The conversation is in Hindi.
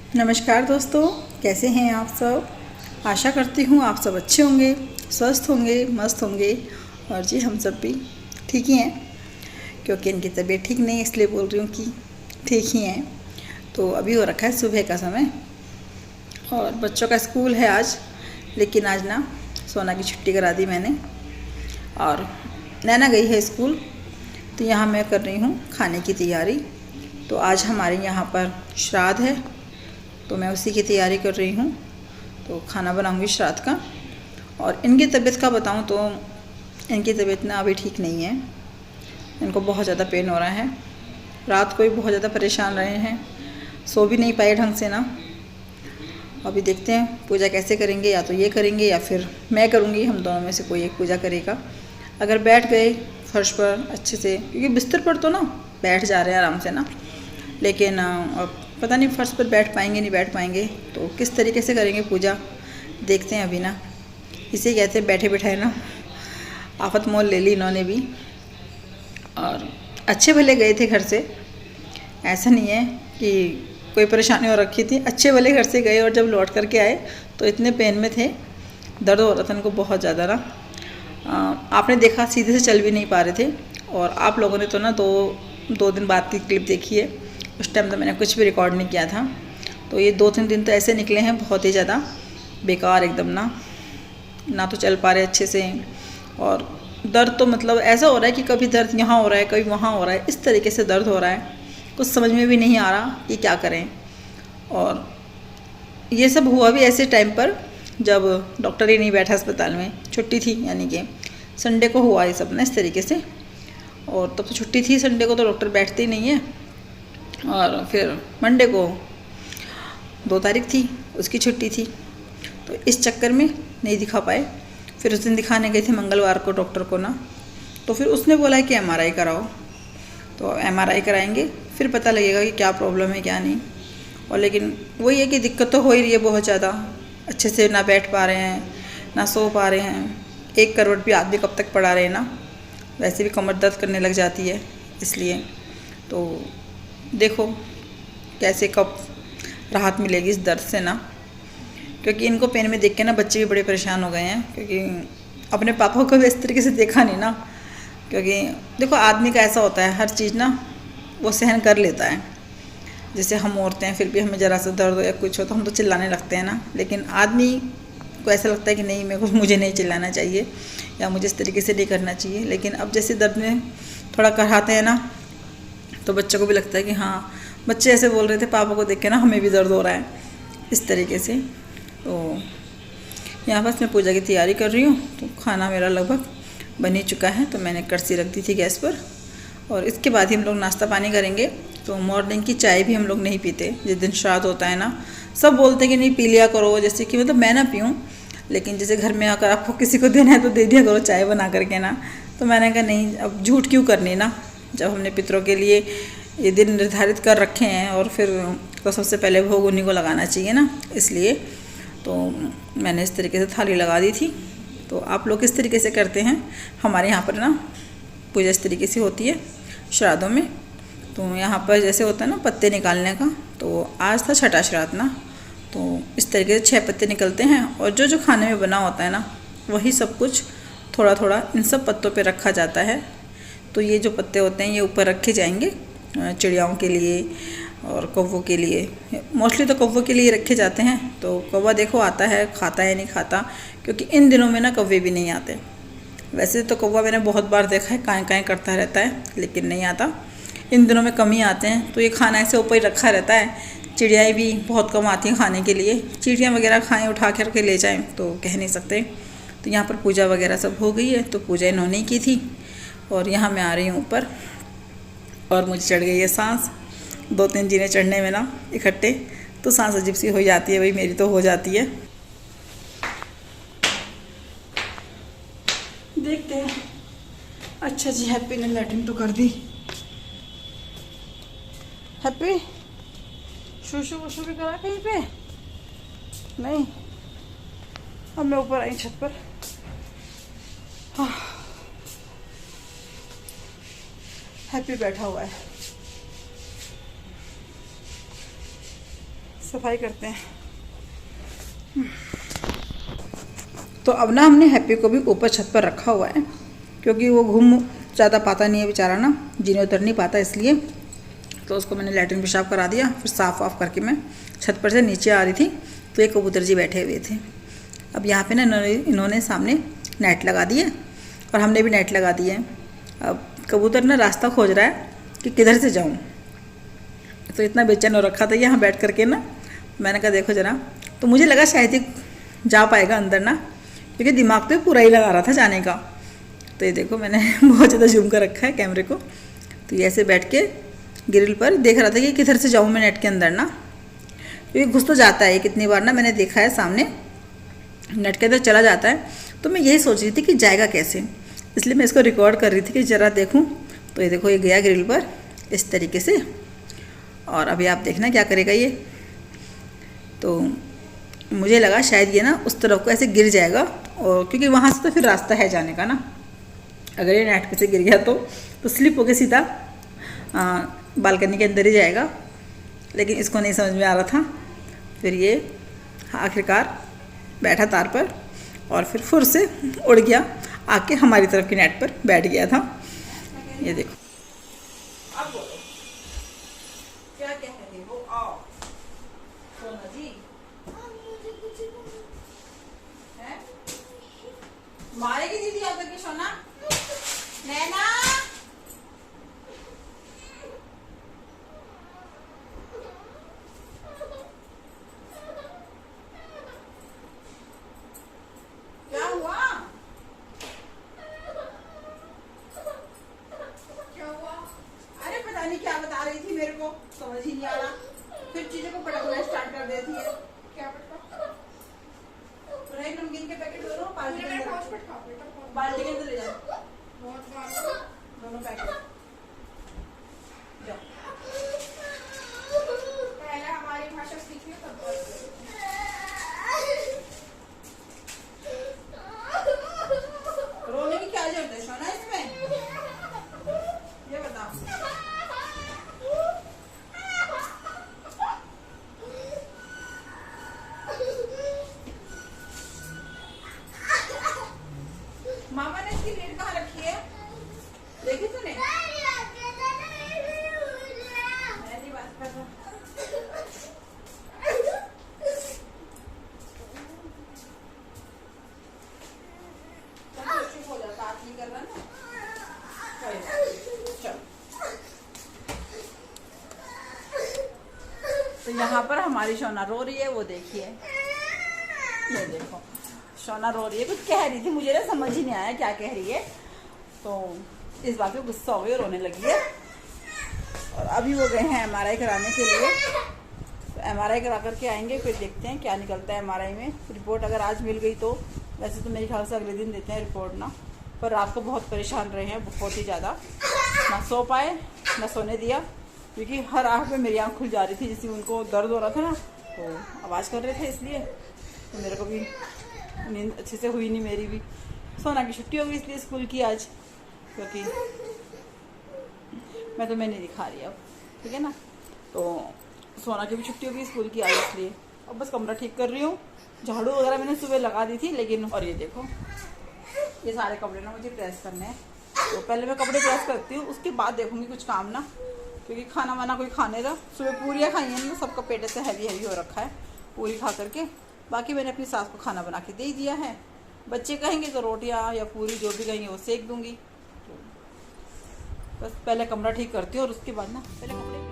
नमस्कार दोस्तों, कैसे हैं आप सब। आशा करती हूँ आप सब अच्छे होंगे, स्वस्थ होंगे, मस्त होंगे। और जी हम सब भी ठीक ही हैं, क्योंकि इनकी तबीयत ठीक नहीं है इसलिए बोल रही हूँ कि ठीक ही हैं। तो अभी हो रखा है सुबह का समय और बच्चों का स्कूल है आज, लेकिन आज ना सोना की छुट्टी करा दी मैंने और नैना गई है स्कूल। तो यहाँ मैं कर रही हूँ खाने की तैयारी। तो आज हमारे यहाँ पर श्राद्ध है, तो मैं उसी की तैयारी कर रही हूँ। तो खाना बनाऊँगी श्राद्ध का। और इनकी तबीयत का बताऊँ तो इनकी तबीयत ना अभी ठीक नहीं है, इनको बहुत ज़्यादा पेन हो रहा है। रात को भी बहुत ज़्यादा परेशान रहे हैं, सो भी नहीं पाए ढंग से ना। अभी देखते हैं पूजा कैसे करेंगे, या तो ये करेंगे या फिर मैं करूँगी, हम दोनों में से कोई एक पूजा करेगा। अगर बैठ गए फर्श पर अच्छे से, क्योंकि बिस्तर पर तो ना बैठ जा रहे हैं आराम से ना, लेकिन अब पता नहीं फर्श पर बैठ पाएंगे नहीं बैठ पाएंगे, तो किस तरीके से करेंगे पूजा देखते हैं अभी ना। इसे कहते हैं बैठे बैठाए ना आफत मोल ले ली इन्होंने भी। और अच्छे भले गए थे घर से, ऐसा नहीं है कि कोई परेशानी हो रखी थी, अच्छे भले घर से गए और जब लौट करके आए तो इतने पेन में थे, दर्द हो रहा था इनको बहुत ज़्यादा ना। आपने देखा सीधे से चल भी नहीं पा रहे थे। और आप लोगों ने तो ना दो दिन बाद की क्लिप देखी है, उस टाइम तो मैंने कुछ भी रिकॉर्ड नहीं किया था। तो ये 2-3 दिन तो ऐसे निकले हैं बहुत ही ज़्यादा बेकार एकदम ना तो चल पा रहे अच्छे से। और दर्द तो मतलब ऐसा हो रहा है कि कभी दर्द यहाँ हो रहा है कभी वहाँ हो रहा है, इस तरीके से दर्द हो रहा है, कुछ समझ में भी नहीं आ रहा कि क्या करें। और ये सब हुआ भी ऐसे टाइम पर जब डॉक्टर ही नहीं बैठा अस्पताल में, छुट्टी थी, यानी कि संडे को हुआ ये सब ना इस तरीके से। और तब तो छुट्टी थी, संडे को तो डॉक्टर बैठते ही नहीं है। और फिर मंडे को 2 तारीख थी, उसकी छुट्टी थी, तो इस चक्कर में नहीं दिखा पाए। फिर उस दिन दिखाने गए थे मंगलवार को डॉक्टर को ना, तो फिर उसने बोला है कि एमआरआई कराओ। तो एमआरआई कराएंगे फिर पता लगेगा कि क्या प्रॉब्लम है क्या नहीं। और लेकिन वही है कि दिक्कत तो हो ही रही है बहुत ज़्यादा, अच्छे से ना बैठ पा रहे हैं ना सो पा रहे हैं, एक करवट भी आदमी कब तक पड़ा रहे ना, वैसे भी कमर दर्द करने लग जाती है। इसलिए तो देखो कैसे कब राहत मिलेगी इस दर्द से ना, क्योंकि इनको पेन में देख के ना बच्चे भी बड़े परेशान हो गए हैं, क्योंकि अपने पापा को भी इस तरीके से देखा नहीं ना। क्योंकि देखो आदमी का ऐसा होता है, हर चीज़ ना वो सहन कर लेता है। जैसे हम औरतें हैं, फिर भी हमें ज़रा सा दर्द हो या कुछ हो तो हम तो चिल्लाने लगते हैं ना, लेकिन आदमी को ऐसा लगता है कि नहीं मुझे नहीं चिल्लाना चाहिए या मुझे इस तरीके से नहीं करना चाहिए। लेकिन अब जैसे दर्द में थोड़ा कराते हैं ना, तो बच्चों को भी लगता है कि हाँ, बच्चे ऐसे बोल रहे थे पापा को देख के ना हमें भी दर्द हो रहा है, इस तरीके से। तो यहाँ बस मैं पूजा की तैयारी कर रही हूँ। तो खाना मेरा लगभग बन ही चुका है, तो मैंने कड़छी रख दी थी गैस पर। और इसके बाद ही हम लोग नाश्ता पानी करेंगे। तो मॉर्निंग की चाय भी हम लोग नहीं पीते जिस दिन श्राद्ध होता है ना। सब बोलते हैं कि नहीं पी लिया करो, जैसे कि मतलब मैं ना पीऊँ, लेकिन जैसे घर में आकर आपको किसी को देना है तो दे दिया करो चाय बना करके ना। तो मैंने कहा नहीं, अब झूठ क्यों करनी ना, जब हमने पितरों के लिए ये दिन निर्धारित कर रखे हैं और फिर तो सबसे पहले भोग उन्हीं को लगाना चाहिए ना। इसलिए तो मैंने इस तरीके से थाली लगा दी थी। तो आप लोग किस तरीके से करते हैं? हमारे यहाँ पर ना पूजा इस तरीके से होती है श्राद्धों में। तो यहाँ पर जैसे होता है ना पत्ते निकालने का, तो आज था छठा श्राद्ध ना, तो इस तरीके से 6 पत्ते निकलते हैं। और जो जो खाने में बना होता है ना, वही सब कुछ थोड़ा थोड़ा इन सब पत्तों पे रखा जाता है। तो ये जो पत्ते होते हैं ये ऊपर रखे जाएंगे चिड़ियाओं के लिए और कौवों के लिए। मोस्टली तो कौवों के लिए रखे जाते हैं। तो कौवा देखो आता है, खाता है नहीं खाता, क्योंकि इन दिनों में ना कौवे भी नहीं आते। वैसे तो कौवा मैंने बहुत बार देखा है, काएँ काएँ करता रहता है, लेकिन नहीं आता। इन दिनों में कम ही आते हैं। तो ये खाना ऐसे ऊपर ही रखा रहता है। चिड़ियाएँ भी बहुत कम आती हैं खाने के लिए, चिड़ियाँ वगैरह खाएँ उठा कर के ले जाएँ तो कह नहीं सकते। तो यहाँ पर पूजा वगैरह सब हो गई है, तो पूजा इन्होंने की थी। और यहाँ मैं आ रही हूँ ऊपर और मुझे चढ़ गई है सांस। 2-3 जीने चढ़ने में ना इकट्ठे तो सांस अजीब सी हो जाती है, वही मेरी तो हो जाती है। देखते हैं। अच्छा जी, हैप्पी ने लैट्रिन तो कर दी। हैप्पी शूशु वशु भी करा कहीं पे नहीं। अब मैं ऊपर आई छत पर। हाँ, हैप्पी बैठा हुआ है, सफाई करते हैं। तो अब ना हमने हैप्पी को भी ऊपर छत पर रखा हुआ है, क्योंकि वो घूम ज़्यादा पाता नहीं है बेचारा ना, जीने उतर नहीं पाता, इसलिए तो उसको मैंने लैट्रिन पेशाब करा दिया। फिर साफ़ वाफ करके मैं छत पर से नीचे आ रही थी तो एक कबूतर जी बैठे हुए थे। अब यहाँ पे ना इन्होंने सामने नेट लगा दिए और हमने भी नेट लगा दिए। अब कबूतर ना रास्ता खोज रहा है कि किधर से जाऊँ, तो इतना बेचैन हो रखा था यहाँ बैठ करके ना। मैंने कहा देखो ज़रा, तो मुझे लगा शायद ही जा पाएगा अंदर ना, क्योंकि दिमाग तो पूरा ही लगा रहा था जाने का। तो ये देखो मैंने बहुत ज़्यादा जूम कर रखा है कैमरे को। तो ये ऐसे बैठ के ग्रिल पर देख रहा था कि किधर से जाऊँ मैं नेट के अंदर ना, क्योंकि घुस तो जाता है, कितनी बार ना मैंने देखा है सामने नेट के अंदर चला जाता है। तो मैं यही सोच रही थी कि जाएगा कैसे, इसलिए मैं इसको रिकॉर्ड कर रही थी कि ज़रा देखूँ। तो ये देखो ये गया ग्रिल पर इस तरीके से, और अभी आप देखना क्या करेगा ये। तो मुझे लगा शायद ये ना उस तरफ को ऐसे गिर जाएगा, और क्योंकि वहाँ से तो फिर रास्ता है जाने का ना। अगर ये नेट पे से गिर गया तो स्लिप होके सीधा बालकनी के अंदर ही जाएगा, लेकिन इसको नहीं समझ में आ रहा था। फिर ये आखिरकार बैठा तार पर और फिर फुर से उड़ गया आके हमारी तरफ की नेट पर बैठ गया था। ये देखो, अब बोलो क्या कह रहे हो? आओ सोना जी, मारेगी दीदी आकर के सोना। नैना क्या हुआ? क्या हुआ? अरे पता नहीं क्या बता रही थी, मेरे को समझ ही नहीं आ रहा। फिर चीजों को पटकना स्टार्ट कर देती है। क्या पटका? नमकीन के पैकेट दोनों बाल्टी के अंदर ले जाओ, दोनों पैकेट। पहले हमारी भाषा सीखिए तब रोने की क्या जरूरत है सोना इसमें, ये बताओ। मामा ने इसकी लीड कहाँ रखी है, देखी तूने? मैं नहीं बात कर रहा। चुप हो जा, बात नहीं कर रहा ना। चल, तो यहाँ पर हमारी सोना रो रही है, वो देखिए, ये देखो सोना रो रही है, कुछ कह रही थी, मुझे ना समझ ही नहीं आया क्या कह रही है। तो इस बात पे गुस्सा हो गई, रोने लगी है। और अभी वो गए हैं MRI कराने के लिए, तो MRI करा करके आएंगे, फिर देखते हैं क्या निकलता है MRI में। रिपोर्ट अगर आज मिल गई तो, वैसे तो मेरे ख्याल से अगले दिन देते हैं रिपोर्ट ना। पर रात को बहुत परेशान रहे हैं, बहुत ही ज़्यादा, ना सो पाए ना सोने दिया, क्योंकि हर आँख में मेरी आँख खुल जा रही थी, जिससे उनको दर्द हो रहा था ना, तो आवाज़ कर रहे थे, इसलिए तो मेरे को भी नींद अच्छे से हुई नहीं मेरी भी। सोना की छुट्टी होगी इसलिए स्कूल की आज, क्योंकि मैं तुम्हें नहीं दिखा रही अब, ठीक है ना। तो सोना की भी छुट्टी होगी स्कूल की आज, इसलिए अब बस कमरा ठीक कर रही हूँ। झाड़ू वगैरह मैंने सुबह लगा दी थी, लेकिन और ये देखो ये सारे कपड़े ना मुझे प्रेस करने हैं, तो पहले मैं कपड़े प्रेस करती हूँ, उसके बाद देखूँगी कुछ काम ना, क्योंकि खाना वाना कोई खाने का। सुबह पूरियाँ खाई हैं ना, सबका पेट से हैवी हो रखा है, पूरी खा करके। बाकी मैंने अपनी सास को खाना बना के दे दिया है। बच्चे कहेंगे तो रोटियां या पूरी जो भी कहेंगे वो सेक दूंगी। तो बस पहले कमरा ठीक करती हूँ और उसके बाद ना पहले कपड़े